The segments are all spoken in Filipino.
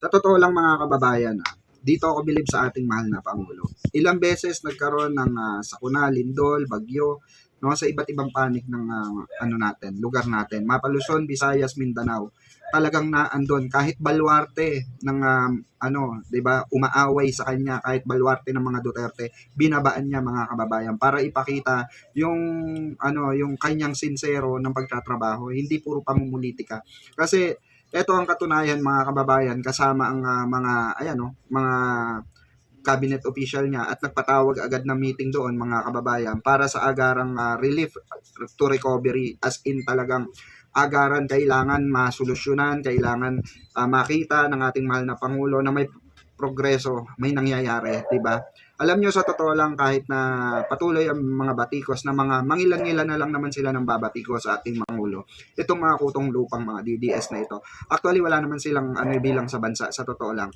Sa totoo lang mga kababayan, dito ako bilib sa ating mahal na Pangulo. Ilang beses nagkaroon ng sakuna, lindol, bagyo, no, sa iba't ibang panig ng lugar natin. Mapa Luzon, Visayas, Mindanao. Talagang naandun kahit baluarte ng 'di ba, umaaway sa kanya kahit baluarte ng mga Duterte, binabaan niya mga kababayan para ipakita yung yung kanyang sincero ng pagtatrabaho, hindi puro pamumulitika. Kasi ito ang katunayan mga kababayan kasama ang mga cabinet official niya at nagpatawag agad ng meeting doon mga kababayan para sa agarang relief to recovery, as in talagang agaran kailangan masolusyonan, kailangan makita ng ating mahal na Pangulo na may progreso, may nangyayari, 'di ba? Alam nyo sa totoo lang kahit na patuloy ang mga batikos na mga mangilan-ngilan na lang naman sila ng babatikos sa ating Pangulo. Itong mga kutong lupang mga DDS na ito. Actually wala naman silang bilang sa bansa sa totoo lang.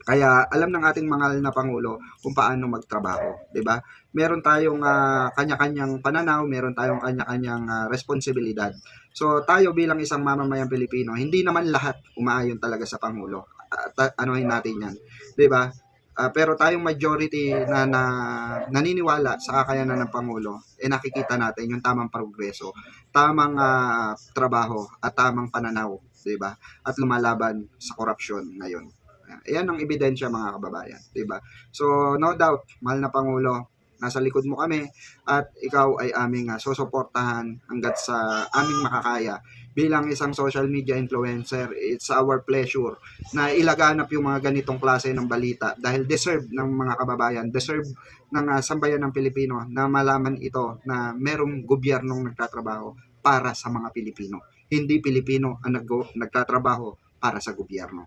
Kaya alam ng ating mahal na Pangulo kung paano magtrabaho, 'di ba? Meron tayong kanya-kanyang pananaw, meron tayong kanya-kanyang responsibilidad. So tayo bilang isang mamamayang Pilipino, hindi naman lahat umaayon talaga sa Pangulo. Anuhin natin 'yan, 'di ba? Pero tayong majority na naniniwala sa kakayanan ng Pangulo, nakikita natin yung tamang progreso, tamang trabaho at tamang pananaw, 'di ba? At lumalaban sa korupsyon ngayon. Ayan ang ebidensya mga kababayan, 'di ba? So no doubt, mahal na Pangulo, nasa likod mo kami at ikaw ay aming susuportahan hangga't sa aming makakaya. Bilang isang social media influencer, it's our pleasure na ilaganap yung mga ganitong klase ng balita dahil deserve ng mga kababayan, deserve ng sambayan ng Pilipino na malaman ito na merong gobyernong nagtatrabaho para sa mga Pilipino. Hindi Pilipino ang nagtatrabaho para sa gobyerno.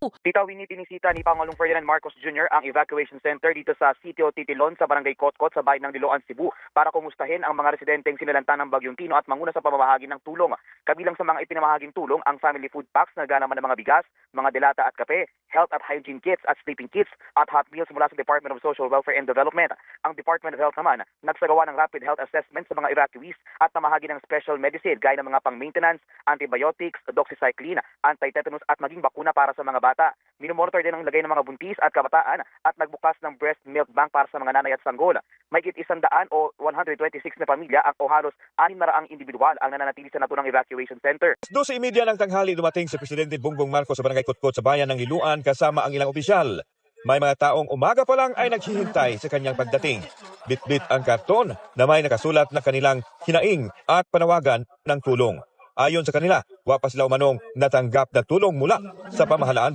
Tita Winnie, binisita ni Pangulong Ferdinand Marcos Jr. ang evacuation center dito sa Sitio Titilon sa Barangay Kotkot sa bayan ng Liloan, Cebu para kumustahin ang mga residenteng sinalanta ng Bagyong Tino at manguna sa pamamahagi ng tulong. Kabilang sa mga ipinamahaging tulong ang family food packs na ganaman ng mga bigas, mga delata at kape, health at hygiene kits at sleeping kits at hot meals mula sa Department of Social Welfare and Development. Ang Department of Health naman nagsagawa ng rapid health assessment sa mga evacuees at namahagi ng special medicine gaya ng mga pang-maintenance, antibiotics, doxycycline, anti-tetanus at maging bakuna para sa mga bata. Minomonitor din ang lagay ng mga buntis at kabataan at nagbukas ng breast milk bank para sa mga nanay at sanggol. Mahigit 100 o 126 na pamilya o halos 600 individual ang nananatili sa naturang evacuation center. 12:30 ng tanghali dumating si Presidente Bongbong Marcos sa Barangay Kotkot sa bayan ng Liloan kasama ang ilang opisyal. May mga taong umaga pa lang ay naghihintay sa kanyang pagdating. Bitbit ang karton na may nakasulat na kanilang hinaing at panawagan ng tulong. Ayon sa kanila, wa pa sila umanong natanggap na tulong mula sa pamahalaan